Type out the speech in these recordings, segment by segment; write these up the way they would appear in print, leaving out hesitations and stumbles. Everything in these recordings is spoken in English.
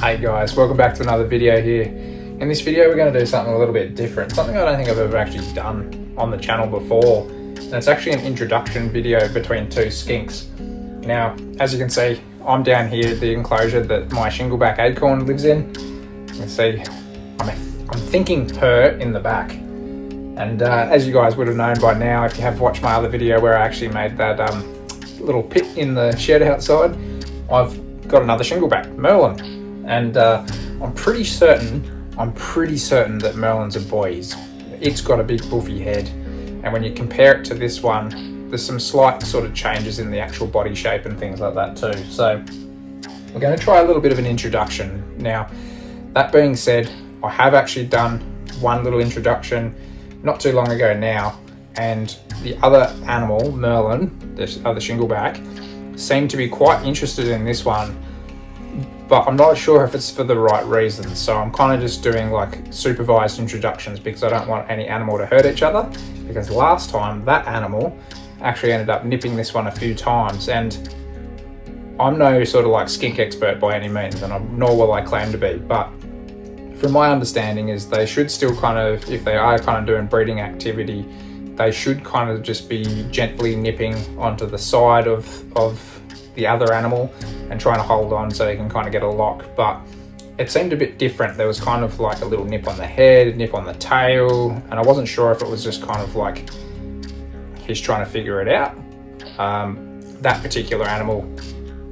Hey guys, welcome back to another video here. In this video we're going to do something a little bit different, something I don't think I've ever actually done on the channel before, and it's actually an introduction video between two skinks. Now, as you can see, I'm down here at the enclosure that my shingleback acorn lives in. You can see I'm thinking her in the back, and as you guys would have known by now if you have watched my other video where I actually made that little pit in the shed outside, I've got another shingleback, Merlin. And I'm pretty certain that Merlin's a boy. It's got a big buffy head, and when you compare it to this one, there's some slight sort of changes in the actual body shape and things like that too. So we're going to try a little bit of an introduction. Now, that being said, I have actually done one little introduction not too long ago now, and the other animal, Merlin, this other shingleback, seemed to be quite interested in this one, but I'm not sure if it's for the right reasons. So I'm kind of just doing like supervised introductions because I don't want any animal to hurt each other, because last time that animal actually ended up nipping this one a few times, and I'm no sort of like skink expert by any means, and nor will I claim to be, but from my understanding is they should still kind of, if they are kind of doing breeding activity, they should kind of just be gently nipping onto the side of the other animal and trying to hold on so you can kind of get a lock. But it seemed a bit different. There was kind of like a little nip on the head, nip on the tail, and I wasn't sure if it was just kind of like he's trying to figure it out. That particular animal,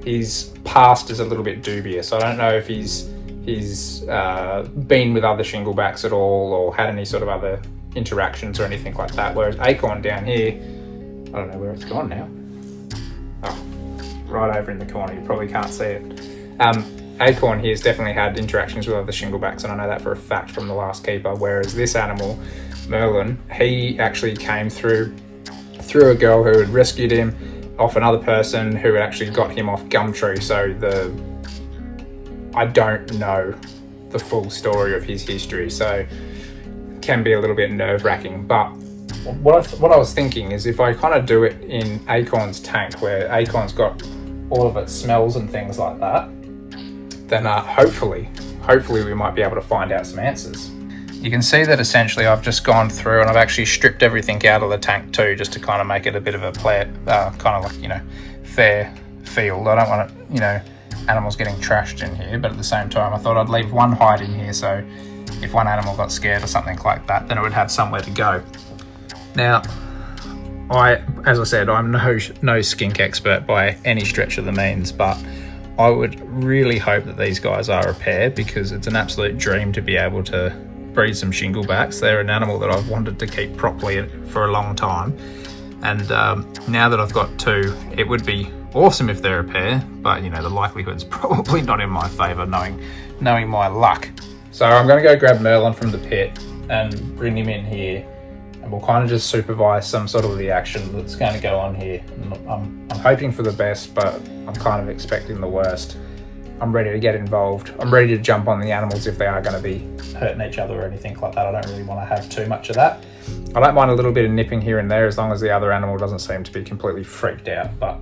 his past is a little bit dubious. I don't know if he's been with other shinglebacks at all or had any sort of other interactions or anything like that, whereas Acorn down here, I don't know where it's gone now. Oh, right over in the corner, you probably can't see it. Acorn here has definitely had interactions with other shinglebacks, and I know that for a fact from the last keeper, whereas this animal, Merlin, he actually came through a girl who had rescued him off another person who had actually got him off Gumtree. So I don't know the full story of his history, so can be a little bit nerve-wracking. But what I was thinking is if I kind of do it in Acorn's tank, where Acorn's got all of its smells and things like that, then hopefully we might be able to find out some answers. You can see that essentially I've just gone through and I've actually stripped everything out of the tank too, just to kind of make it a bit of a kind of like, fair field. I don't want it, animals getting trashed in here, but at the same time I thought I'd leave one hide in here, so if one animal got scared or something like that, then it would have somewhere to go. Now, as I said, I'm no skink expert by any stretch of the means, but I would really hope that these guys are a pair, because it's an absolute dream to be able to breed some shinglebacks. They're an animal that I've wanted to keep properly for a long time, and now that I've got two, it would be awesome if they're a pair, but the likelihood's probably not in my favour, knowing my luck. So I'm going to go grab Merlin from the pit and bring him in here, and we'll kind of just supervise some sort of the action that's going to go on here. I'm hoping for the best, but I'm kind of expecting the worst. I'm ready to get involved. I'm ready to jump on the animals if they are going to be hurting each other or anything like that. I don't really want to have too much of that. I don't mind a little bit of nipping here and there as long as the other animal doesn't seem to be completely freaked out. But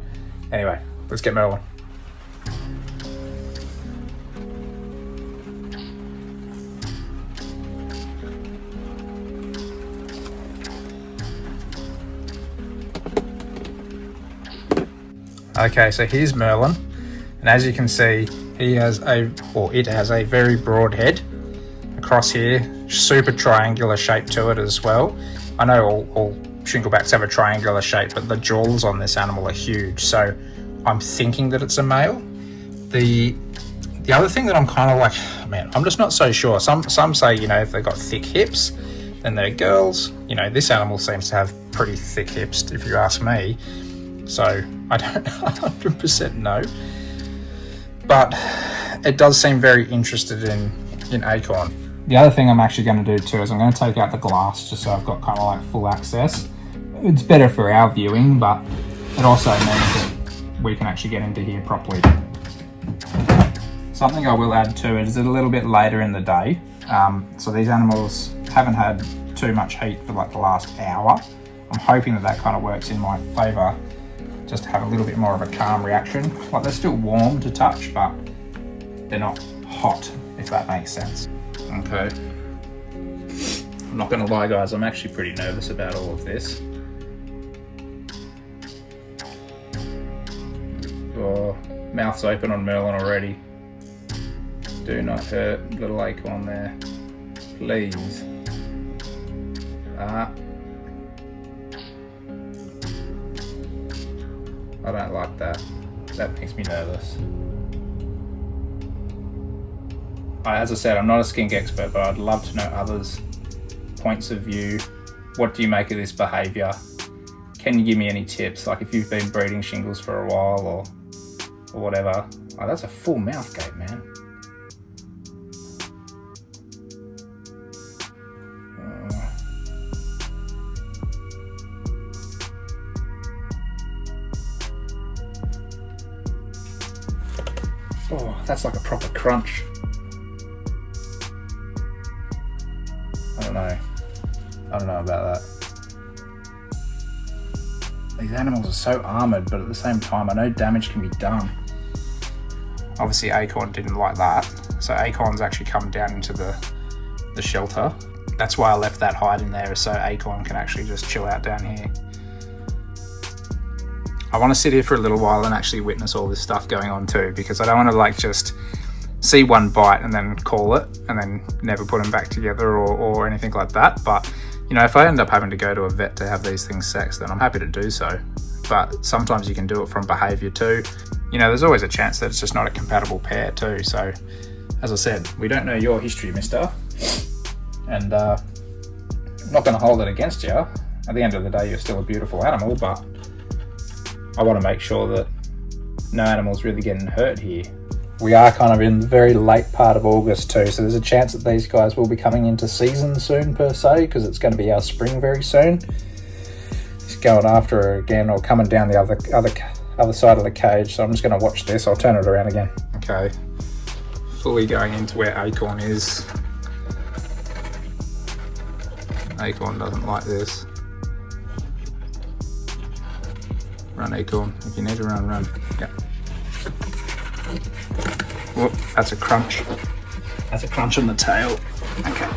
anyway, let's get Merlin. Okay, so here's Merlin, and as you can see, it has a very broad head across here, super triangular shape to it as well. I know all shinglebacks have a triangular shape, but the jaws on this animal are huge, so I'm thinking that it's a male. The other thing that I'm kind of like, man, I'm just not so sure. Some say, if they've got thick hips, then they're girls. This animal seems to have pretty thick hips, if you ask me. So I don't 100% know, but it does seem very interested in Acorn. The other thing I'm actually going to do too is I'm going to take out the glass just so I've got kind of like full access. It's better for our viewing, but it also means that we can actually get into here properly. Something I will add to it is a little bit later in the day, so these animals haven't had too much heat for like the last hour. I'm hoping that kind of works in my favour, just to have a little bit more of a calm reaction. Like, they're still warm to touch, but they're not hot, if that makes sense. Okay. I'm not gonna lie, guys, I'm actually pretty nervous about all of this. Oh, mouth's open on Merlin already. Do not hurt little acorn there, please. I don't like that. That makes me nervous. As I said, I'm not a skink expert, but I'd love to know others' points of view. What do you make of this behaviour? Can you give me any tips? Like if you've been breeding shingles for a while or whatever. Oh, that's a full mouth gate, man. Oh, that's like a proper crunch. I don't know about that. These animals are so armoured, but at the same time, I know damage can be done. Obviously, Acorn didn't like that, so Acorn's actually come down into the shelter. That's why I left that hide in there, so Acorn can actually just chill out down here. I want to sit here for a little while and actually witness all this stuff going on too, because I don't want to like just see one bite and then call it and then never put them back together or anything like that. But you know, if I end up having to go to a vet to have these things sexed, then I'm happy to do so. But sometimes you can do it from behaviour too. You know, there's always a chance that it's just not a compatible pair too. So as I said, we don't know your history, mister, and I'm not going to hold it against you. At the end of the day, you're still a beautiful animal, but I want to make sure that no animal's really getting hurt here. We are kind of in the very late part of August too, so there's a chance that these guys will be coming into season soon per se, because it's going to be our spring very soon. He's going after her again, or coming down the other side of the cage, so I'm just going to watch this. I'll turn it around again. Okay, fully going into where Acorn is. Acorn doesn't like this. Run, Acorn. If you need to run, run. Yep. Whoop, that's a crunch. That's a crunch on the tail. Okay.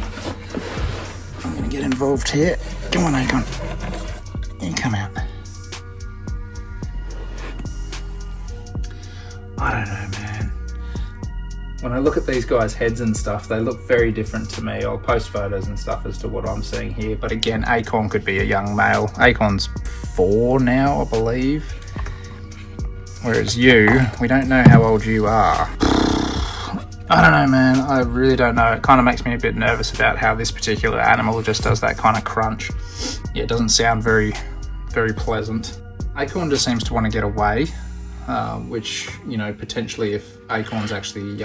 I'm going to get involved here. Come on, Acorn. You come out. I don't know, man. When I look at these guys' heads and stuff, they look very different to me. I'll post photos and stuff as to what I'm seeing here. But again, Acorn could be a young male. Acorn's 4 now, I believe. Whereas you, we don't know how old you are. I don't know, man. I really don't know. It kind of makes me a bit nervous about how this particular animal just does that kind of crunch. Yeah, it doesn't sound very, very pleasant. Acorn just seems to want to get away, which, you know, potentially if Acorn's actually a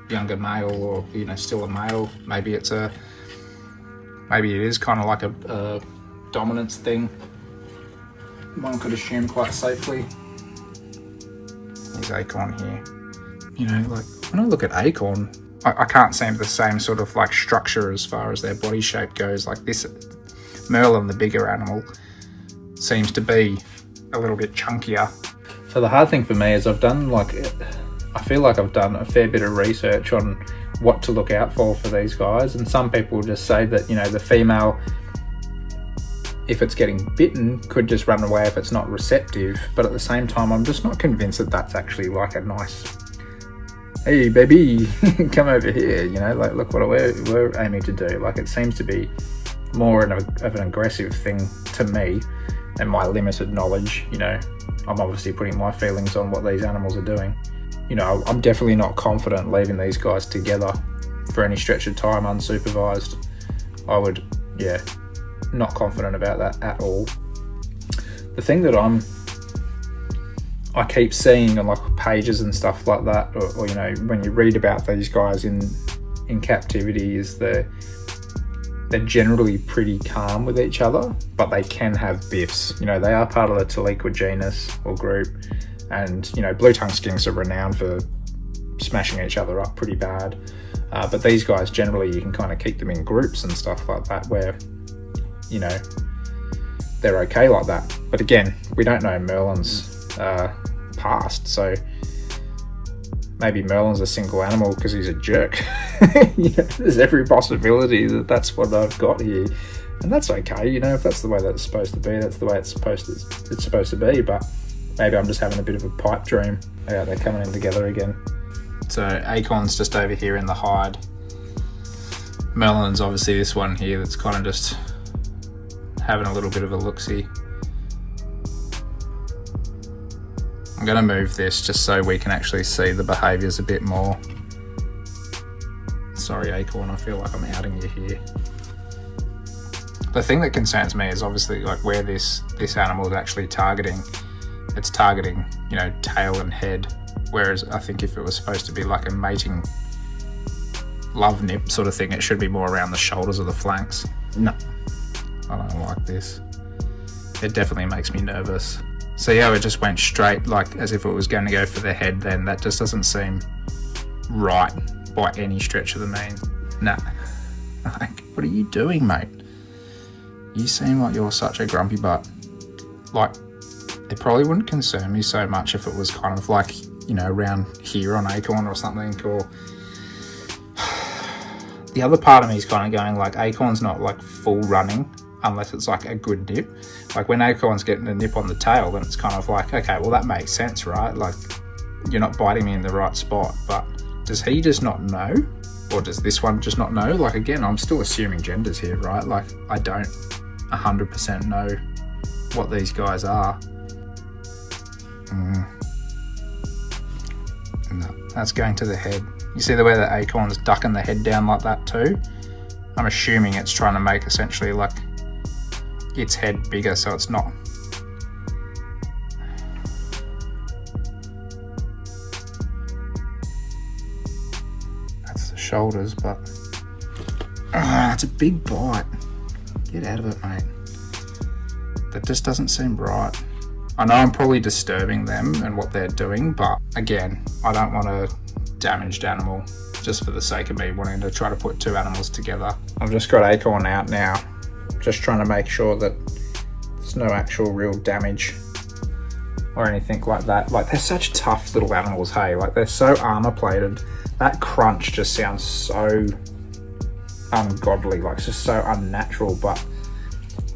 younger male, or, you know, still a male, maybe it is kind of like a dominance thing. One could assume quite safely. There's Acorn here. You know, like when I look at Acorn, I can't see the same sort of like structure as far as their body shape goes. Like this Merlin, the bigger animal, seems to be a little bit chunkier. So the hard thing for me is I feel like I've done a fair bit of research on what to look out for these guys, and some people just say that, you know, the female, if it's getting bitten, could just run away if it's not receptive. But at the same time, I'm just not convinced that that's actually like a nice, hey baby, come over here, you know, like look what we're aiming to do. Like it seems to be more of an aggressive thing to me, and my limited knowledge, you know, I'm obviously putting my feelings on what these animals are doing. You know, I'm definitely not confident leaving these guys together for any stretch of time unsupervised. Not confident about that at all. The thing that I keep seeing on like pages and stuff like that, or you know, when you read about these guys in captivity, is they're generally pretty calm with each other, but they can have biffs. You know, they are part of the Tiliqua genus or group, and you know, blue-tongued skinks are renowned for smashing each other up pretty bad. But these guys, generally, you can kind of keep them in groups and stuff like that, where, you know, they're okay like that. But again, we don't know Merlin's past, so maybe Merlin's a single animal because he's a jerk. There's every possibility that that's what I've got here. And that's okay, if that's the way that it's supposed to be, that's the way it's supposed to be. But maybe I'm just having a bit of a pipe dream. Yeah, they're coming in together again. So Acorn's just over here in the hide. Merlin's obviously this one here that's kind of just having a little bit of a look-see. I'm going to move this just so we can actually see the behaviours a bit more. Sorry Acorn, I feel like I'm outing you here. The thing that concerns me is obviously like where this animal is actually targeting. It's targeting, tail and head. Whereas I think if it was supposed to be like a mating love nip sort of thing, it should be more around the shoulders or the flanks. No, I don't like this. It definitely makes me nervous. See how it just went straight, like as if it was going to go for the head then? That just doesn't seem right by any stretch of the mean. Nah. Like, what are you doing, mate? You seem like you're such a grumpy butt. Like, it probably wouldn't concern me so much if it was kind of like, around here on Acorn or something, or... The other part of me is kind of going like, Acorn's not like full running unless it's like a good nip. Like when Acorn's getting a nip on the tail, then it's kind of like, okay, well that makes sense, right? Like you're not biting me in the right spot. But does he just not know? Or does this one just not know? Like again, I'm still assuming genders here, right? Like I don't 100% know what these guys are. No, that's going to the head. You see the way that Acorn's ducking the head down like that too? I'm assuming it's trying to make essentially like its head bigger so it's not. That's the shoulders, but it's a big bite. Get out of it, mate. That just doesn't seem right. I know I'm probably disturbing them and what they're doing, but again, I don't want a damaged animal just for the sake of me wanting to try to put two animals together. I've just got Acorn out now, just trying to make sure that there's no actual real damage or anything like that. Like they're such tough little animals, hey? Like they're so armor plated. That crunch just sounds so ungodly, like it's just so unnatural, but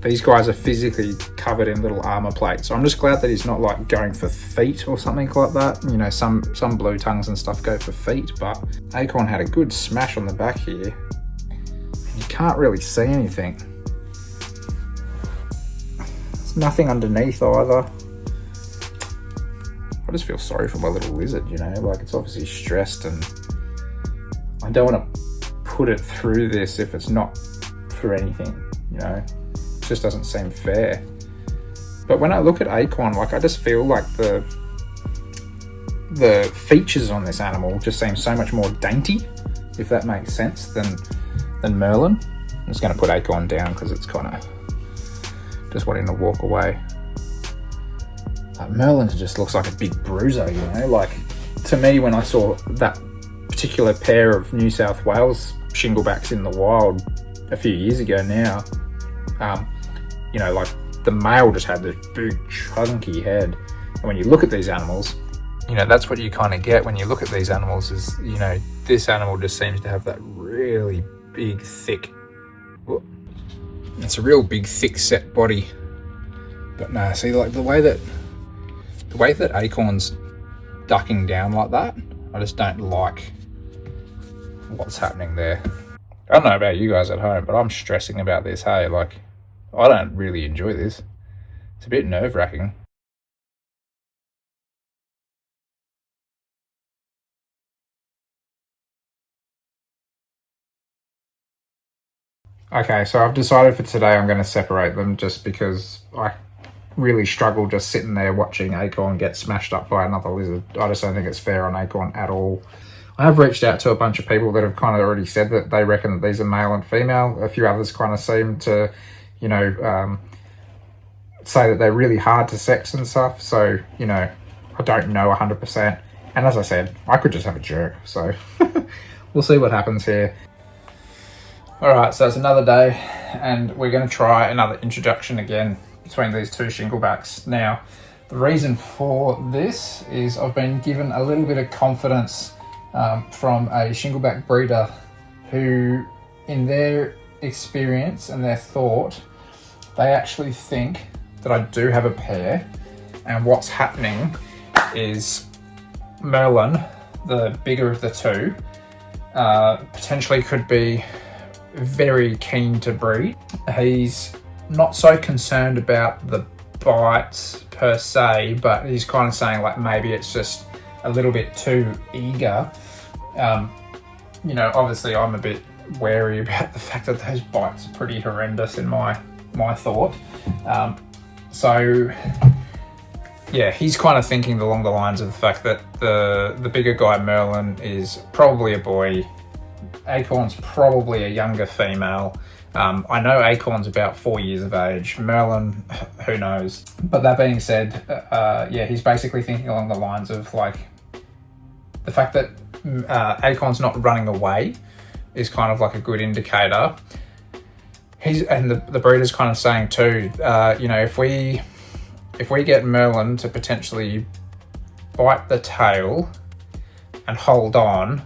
these guys are physically covered in little armor plates. So I'm just glad that he's not like going for feet or something like that. Some blue tongues and stuff go for feet, but Acorn had a good smash on the back here. You can't really see anything. There's nothing underneath either. I just feel sorry for my little lizard, like it's obviously stressed and I don't want to put it through this if it's not for anything, just doesn't seem fair. But when I look at Acorn, like I just feel like the features on this animal just seem so much more dainty, if that makes sense, than Merlin. I'm just going to put Acorn down because it's kind of just wanting to walk away. Merlin just looks like a big bruiser, like to me when I saw that particular pair of New South Wales shinglebacks in the wild a few years ago now, like the male just had this big chunky head, and when you look at these animals, that's what you kind of get when you look at these animals is, this animal just seems to have that really big thick, it's a real big thick set body. But no, see, like the way that Acorn's ducking down like that, I just don't like what's happening there. I don't know about you guys at home, but I'm stressing about this, hey, like I don't really enjoy this. It's a bit nerve-wracking. Okay, so I've decided for today I'm going to separate them just because I really struggle just sitting there watching Acorn get smashed up by another lizard. I just don't think it's fair on Acorn at all. I have reached out to a bunch of people that have kind of already said that they reckon that these are male and female. A few others kind of seem to, say that they're really hard to sex and stuff. So, I don't know 100%. And as I said, I could just have a jerk. So we'll see what happens here. All right, so it's another day and we're going to try another introduction again between these two shinglebacks. Now, the reason for this is I've been given a little bit of confidence from a shingleback breeder who, in their experience and their thought, they actually think that I do have a pair, and what's happening is Merlin, the bigger of the two, potentially could be very keen to breed. He's not so concerned about the bites per se, but he's kind of saying like maybe it's just a little bit too eager. Obviously I'm a bit wary about the fact that those bites are pretty horrendous in my thought. So yeah, he's kind of thinking along the lines of the fact that the bigger guy, Merlin, is probably a boy. Acorn's probably a younger female. I know Acorn's about 4 years of age. Merlin, who knows? But that being said, he's basically thinking along the lines of like the fact that Acorn's not running away is kind of like a good indicator. The breeder's kind of saying too, if we get Merlin to potentially bite the tail and hold on,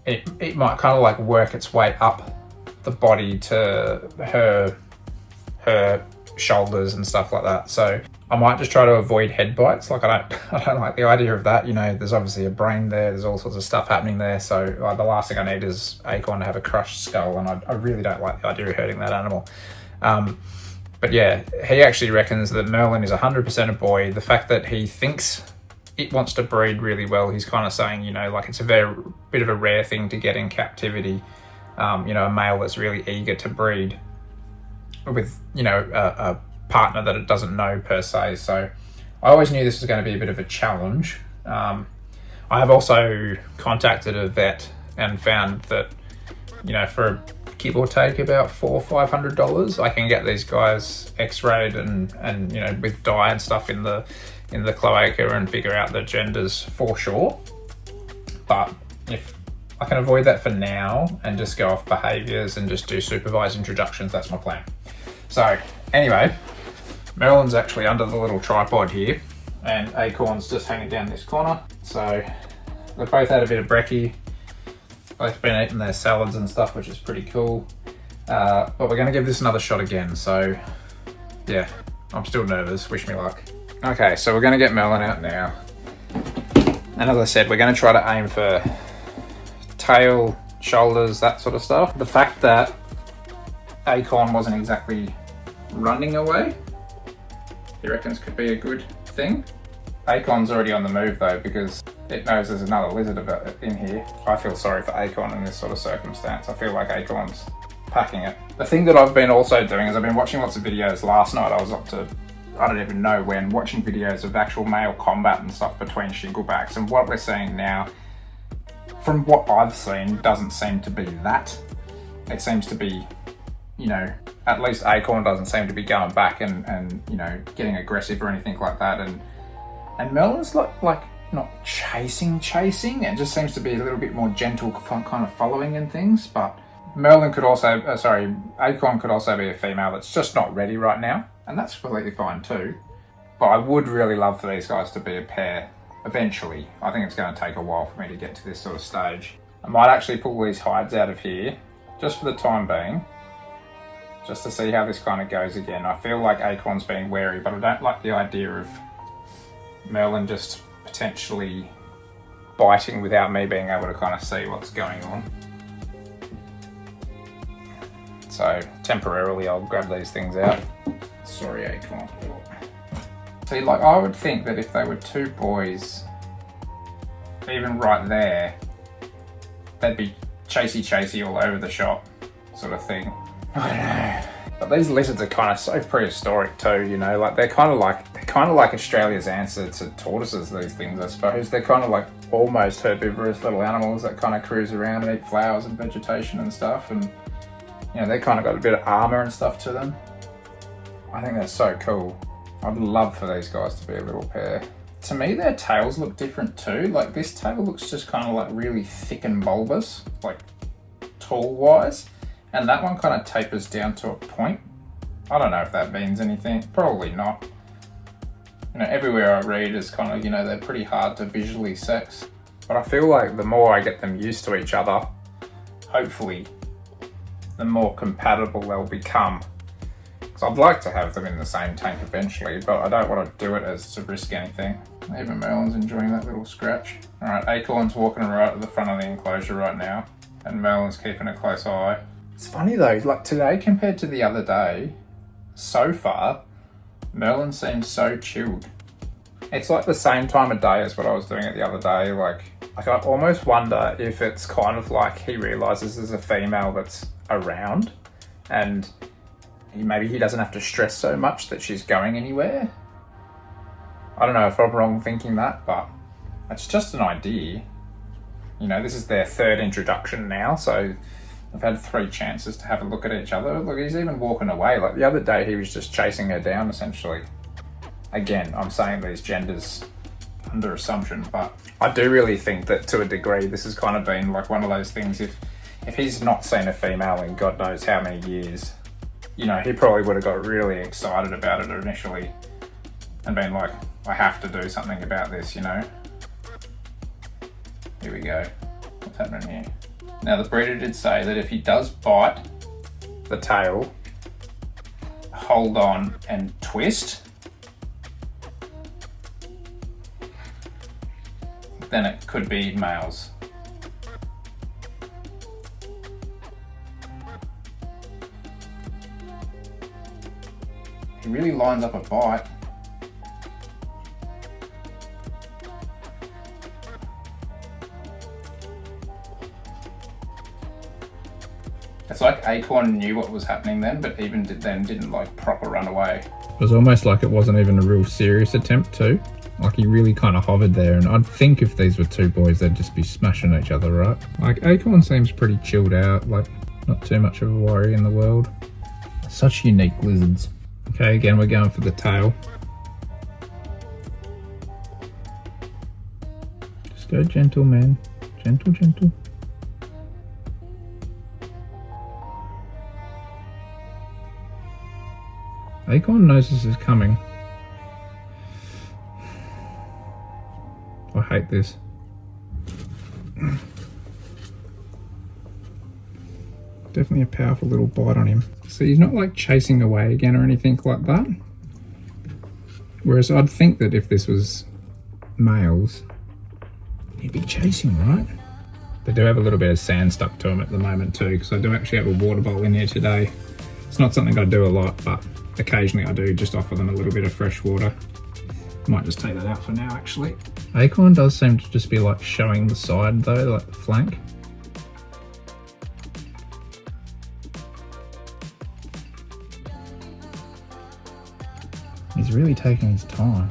it might kind of like work its way up the body to her shoulders and stuff like that. So I might just try to avoid head bites. Like I don't like the idea of that. There's obviously a brain there. There's all sorts of stuff happening there. So the last thing I need is Acorn to have a crushed skull, and I really don't like the idea of hurting that animal. But yeah, he actually reckons that Merlin is 100% a boy. The fact that he thinks it wants to breed really well, he's kind of saying, like it's a very bit of a rare thing to get in captivity. A male that's really eager to breed with, a partner that it doesn't know per se. So I always knew this was going to be a bit of a challenge. I have also contacted a vet and found that, for give or take about $400 or $500, I can get these guys x-rayed and with dye and stuff in the cloaca and figure out the genders for sure. But if I can avoid that for now and just go off behaviours and just do supervised introductions, that's my plan. So anyway, Merlin's actually under the little tripod here, and Acorn's just hanging down this corner. So they've both had a bit of brekkie. Both been eating their salads and stuff, which is pretty cool. But we're going to give this another shot again. So yeah, I'm still nervous. Wish me luck. Okay, so we're going to get Merlin out now. And as I said, we're going to try to aim for tail, shoulders, that sort of stuff. The fact that Acorn wasn't exactly running away, he reckons could be a good thing. Acorn's already on the move though, because it knows there's another lizard in here. I feel sorry for Acorn in this sort of circumstance. I feel like Acorn's packing it. The thing that I've been also doing is I've been watching lots of videos. Last night I was up to, I don't even know when, watching videos of actual male combat and stuff between shinglebacks, and what we're seeing now, from what I've seen, doesn't seem to be that. It seems to be, at least Acorn doesn't seem to be going back and getting aggressive or anything like that, and Merlin's like not chasing. It just seems to be a little bit more gentle kind of following and things. But Acorn could also be a female that's just not ready right now, and that's completely fine too. But I would really love for these guys to be a pair eventually. I think it's going to take a while for me to get to this sort of stage. I might actually pull these hides out of here just for the time being, just to see how this kind of goes again. I feel like Acorn's being wary, but I don't like the idea of Merlin just potentially biting without me being able to kind of see what's going on. So temporarily I'll grab these things out. Sorry, Acorn. See, like I would think that if they were two boys, even right there, they'd be chasey all over the shop sort of thing. I don't know. But these lizards are kind of so prehistoric too, like they're kind of like Australia's answer to tortoises, these things, I suppose. They're kind of like almost herbivorous little animals that kind of cruise around and eat flowers and vegetation and stuff, and they kind of got a bit of armor and stuff to them. I think that's so cool. I'd love for these guys to be a little pair. To me, their tails look different too. Like this tail looks just kind of like really thick and bulbous, like tall wise. And that one kind of tapers down to a point. I don't know if that means anything. Probably not. Everywhere I read is kind of, they're pretty hard to visually sex. But I feel like the more I get them used to each other, hopefully, the more compatible they'll become. Because I'd like to have them in the same tank eventually, but I don't want to do it as to risk anything. Even Merlin's enjoying that little scratch. Alright, Acorn's walking right at the front of the enclosure right now, and Merlin's keeping a close eye. It's funny though, like today compared to the other day, so far, Merlin seems so chilled. It's like the same time of day as what I was doing it the other day. Like I almost wonder if it's kind of like he realises there's a female that's around and maybe he doesn't have to stress so much that she's going anywhere. I don't know if I'm wrong thinking that, but it's just an idea. You know, this is their third introduction now, so I've had 3 chances to have a look at each other. Look, he's even walking away. Like the other day, he was just chasing her down, essentially. Again, I'm saying these genders under assumption, but I do really think that to a degree, this has kind of been like one of those things. If he's not seen a female in God knows how many years, you know, he probably would have got really excited about it initially and been like, I have to do something about this, you know? Here we go. What's happening here? Now, the breeder did say that if he does bite the tail, hold on and twist, then it could be males. He really lines up a bite. It's like Acorn knew what was happening then, but even didn't like proper run away. It was almost like it wasn't even a real serious attempt too. Like he really kind of hovered there, and I'd think if these were 2 boys, they'd just be smashing each other, right? Like Acorn seems pretty chilled out, like not too much of a worry in the world. Such unique lizards. Okay, again, we're going for the tail. Just go gentle, man. Gentle, gentle. Acorn knows this is coming. I hate this. Definitely a powerful little bite on him. So he's not like chasing away again or anything like that. Whereas I'd think that if this was males, he'd be chasing, right? They do have a little bit of sand stuck to them at the moment too, because I do actually have a water bowl in here today. It's not something I do a lot, but occasionally I do just offer them a little bit of fresh water. Might just take that out for now, actually. Acorn does seem to just be like showing the side though, like the flank. He's really taking his time.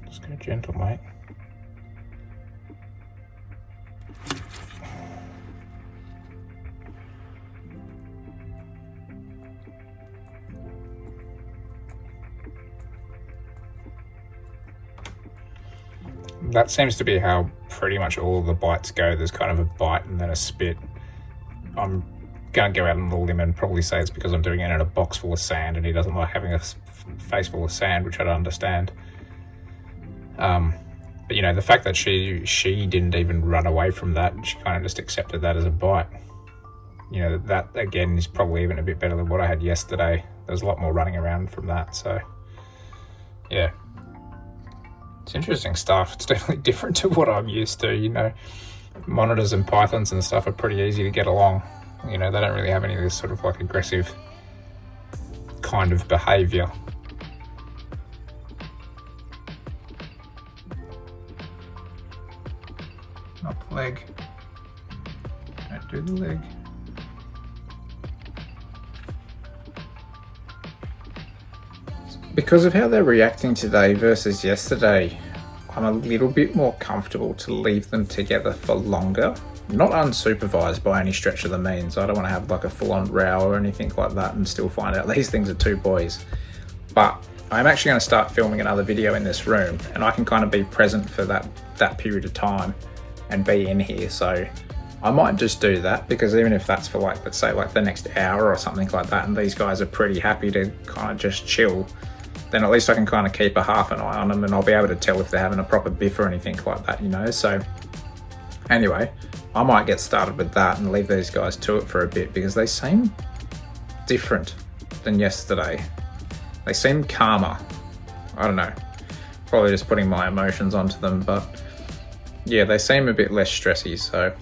Just go gentle, mate. That seems to be how pretty much all of the bites go. There's kind of a bite and then a spit. I'm going to go out on the limb and probably say it's because I'm doing it in a box full of sand and he doesn't like having a face full of sand, which I don't understand. But you know, the fact that she didn't even run away from that, she kind of just accepted that as a bite. You know, that again is probably even a bit better than what I had yesterday. There's a lot more running around from that, so yeah. It's interesting stuff. It's definitely different to what I'm used to, you know. Monitors and pythons and stuff are pretty easy to get along. You know, they don't really have any of this sort of like aggressive kind of behaviour. Not the leg. Don't do the leg. It's a Because of how they're reacting today versus yesterday, I'm a little bit more comfortable to leave them together for longer. Not unsupervised by any stretch of the means. I don't want to have like a full-on row or anything like that and still find out these things are two boys. But I'm actually going to start filming another video in this room, and I can kind of be present for that period of time and be in here. So I might just do that, because even if that's for like, let's say like the next hour or something like that, and these guys are pretty happy to kind of just chill, then at least I can kind of keep a half an eye on them, and I'll be able to tell if they're having a proper biff or anything like that, you know. So anyway, I might get started with that and leave these guys to it for a bit, because they seem different than yesterday. They seem calmer. I don't know, probably just putting my emotions onto them, but yeah, they seem a bit less stressy, so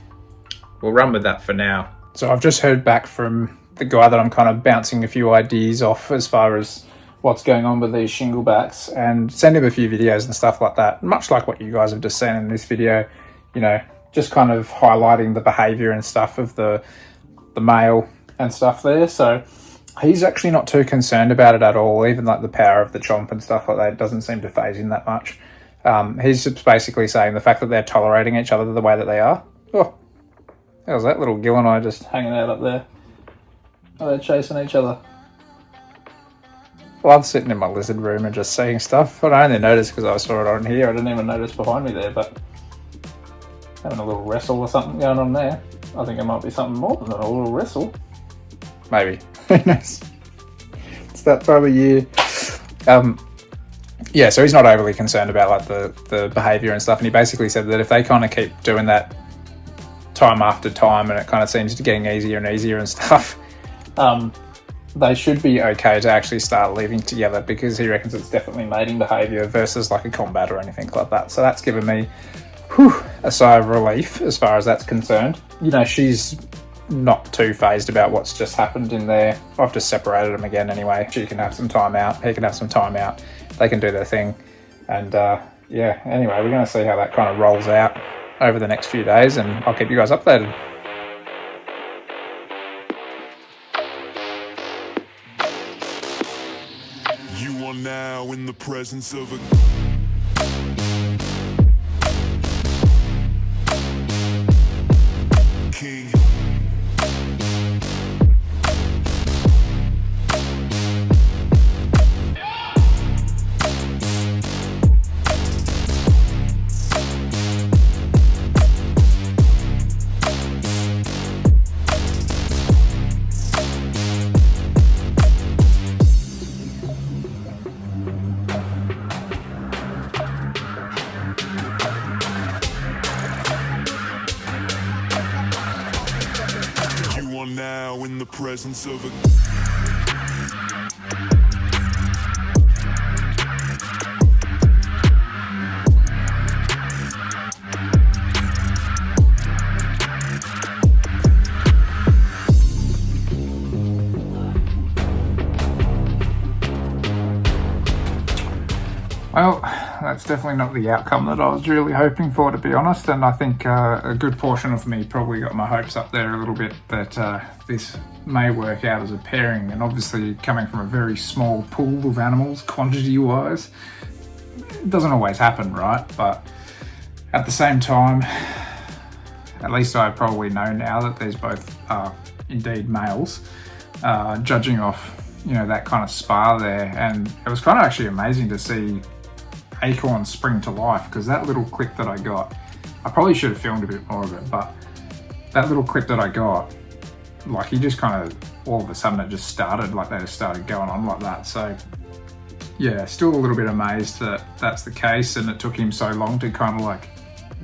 we'll run with that for now. So I've just heard back from the guy that I'm kind of bouncing a few ideas off as far as what's going on with these shinglebacks, and send him a few videos and stuff like that, much like what you guys have just seen in this video, you know, just kind of highlighting the behaviour and stuff of the male and stuff there. So he's actually not too concerned about it at all. Even like the power of the chomp and stuff like that doesn't seem to faze him that much. He's just basically saying the fact that they're tolerating each other the way that they are. Oh, how's that little gill and I just hanging out up there? Oh, they're chasing each other. Love sitting in my lizard room and just seeing stuff. I only noticed because I saw it on here. I didn't even notice behind me there, but having a little wrestle or something going on there. I think it might be something more than a little wrestle. Maybe. Who knows? It's that time of year. Yeah, so he's not overly concerned about like the behaviour and stuff, and he basically said that if they kind of keep doing that time after time, and it kind of seems to getting easier and easier and stuff, they should be okay to actually start living together, because he reckons it's definitely mating behaviour versus like a combat or anything like that. So that's given me a sigh of relief as far as that's concerned. You know, she's not too phased about what's just happened in there. I've just separated them again anyway. She can have some time out, he can have some time out, they can do their thing. And yeah, anyway, we're going to see how that kind of rolls out over the next few days, and I'll keep you guys updated. You are now in the presence of a king. Now in the presence of a Well, that's definitely not the outcome that I was really hoping for, to be honest, and I think a good portion of me probably got my hopes up there a little bit that this may work out as a pairing, and obviously coming from a very small pool of animals, quantity-wise, it doesn't always happen, right? But at the same time, at least I probably know now that these both are indeed males, judging off, you know, that kind of spar there. And it was kind of actually amazing to see Acorn spring to life, because that little clip that I got, I probably should have filmed a bit more of it, but that little clip that I got, like, he just kind of, all of a sudden it just started, like they just started going on like that. So yeah, still a little bit amazed that that's the case, and it took him so long to kind of like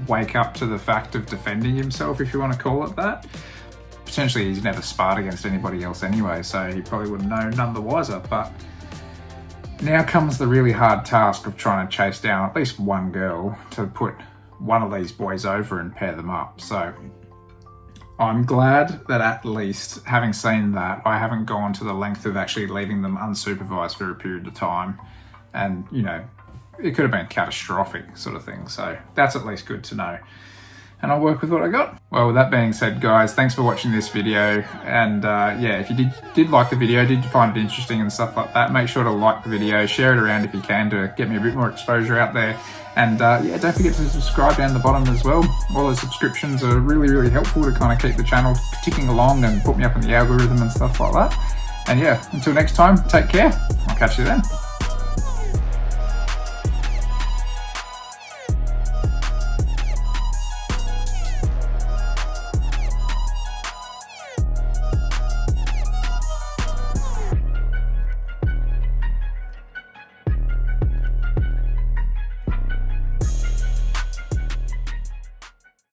wake up to the fact of defending himself, if you want to call it that. Potentially he's never sparred against anybody else anyway, so he probably wouldn't know none the wiser. But now comes the really hard task of trying to chase down at least one girl to put one of these boys over and pair them up. So I'm glad that at least, having seen that, I haven't gone to the length of actually leaving them unsupervised for a period of time. And, you know, it could have been catastrophic sort of thing. So that's at least good to know. and I'll work with what I got. Well, with that being said, guys, thanks for watching this video. And yeah, if you did like the video, did you find it interesting and stuff like that, make sure to like the video, share it around if you can to get me a bit more exposure out there. And yeah, don't forget to subscribe down the bottom as well. All those subscriptions are really, really helpful to kind of keep the channel ticking along and put me up in the algorithm and stuff like that. And yeah, until next time, take care. I'll catch you then.